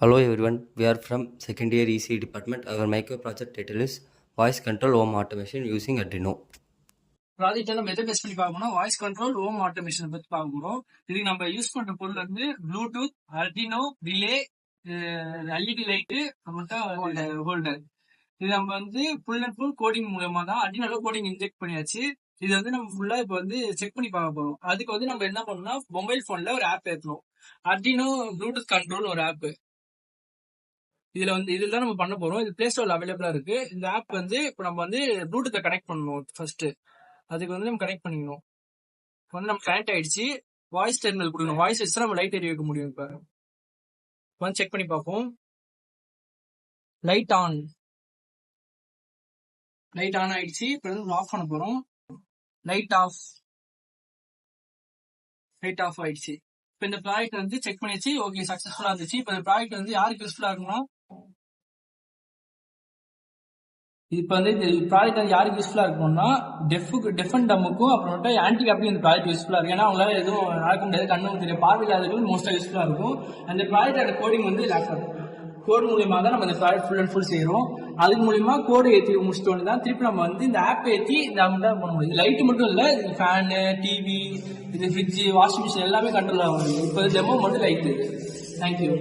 Hello everyone, we are from second year EC department. Our micro project title is Voice Control Home Automation using Arduino. Project நம்ம எதை base பண்ணி பார்க்கணும், voice control home automation பத்தி பார்க்க போறோம். இதுக்கு நம்ம யூஸ் பண்ற பொருள் வந்து Bluetooth, Arduino, relay, LED light, அப்புறம் ஹோல்டர். இது நம்ம வந்து ஃபுல் அண்ட் ஃபுல் கோடிங் மூலமா தான் அர்டினோல கோடிங் இன்ஜெக்ட் பண்ணியாச்சு. இது வந்து நம்ம ஃபுல்லா இப்போ வந்து செக் பண்ணி பார்க்க போறோம். அதுக்கு வந்து நம்ம என்ன பண்ணணும்னா மொபைல் போன்ல ஒரு ஆப் ஏற்றணும். அர்டினோ ப்ளூடூத் கண்ட்ரோல் ஒரு ஆப். இதுல நம்ம பண்ண போறோம். இது பிளே ஸ்டோர்ல அவைலபிளா இருக்கு. இந்த ஆப் வந்து இப்போ நம்ம வந்து ப்ளூடூத்தை கனெக்ட் பண்ணணும். ஃபர்ஸ்ட் அதுக்கு வந்து நம்ம கனெக்ட் பண்ணிக்கணும். இப்போ வந்து நம்ம கனெக்ட் ஆயிடுச்சு. வாய்ஸ் டெர்மினல் கொடுக்கணும். வாய்ஸ் வச்சு நம்ம லைட் எரிய வைக்க முடியும். இப்போ வந்து செக் பண்ணி பார்ப்போம். லைட் ஆன் ஆயிடுச்சு. இப்போ வந்து ஆஃப் பண்ண போறோம். லைட் ஆஃப் ஆயிடுச்சு. இப்போ இந்த ப்ராடக்ட் வந்து செக் பண்ணிச்சு. ஓகே, சக்சஸ்ஃபுல்லா இருந்துச்சு. இப்போ இந்த ப்ராடக்ட் வந்து யாருக்கு யூஸ்ஃபுல்லா இருக்கும்னா, இப்போ வந்து இந்த ப்ராடக்ட் வந்து யாருக்கு யூஸ்ஃபுல்லா இருக்கும்னா டெஃப் அண்ட் டம்முக்கும் அப்புறமேட்டு ஆன்டிகாப்க்கும் இந்த ப்ராடக்ட் யூஸ்ஃபுல்லா இருக்கும். ஏன்னா அவங்களால எதுவும் நடக்க முடியாது, கண்ணும் தெரியும், பார்வையில்லாதவர்கள் மோஸ்டா யூஸ்ஃபுல்லா இருக்கும். அந்த ப்ராடக்டோட கோடிங் வந்து லேப்டாப் கோடு மூலியமா தான் நம்ம இந்த ப்ராடக்ட் ஃபுல் அண்ட் ஃபுல் செய்யறோம். அதுக்கு மூலியமா கோடு ஏற்றி முடிச்சிட்டோன்னு தான் திருப்பி நம்ம வந்து இந்த ஆப் ஏற்றி இந்த தான் பண்ண முடியும். லைட் மட்டும் இல்லை, இது ஃபேனு, டிவி, இது ஃப்ரிட்ஜ், வாஷிங் மிஷின் எல்லாமே கண்ட்ரோல் ஆகும். இப்போ டெமோ மட்டும் லைட். தேங்க்யூ.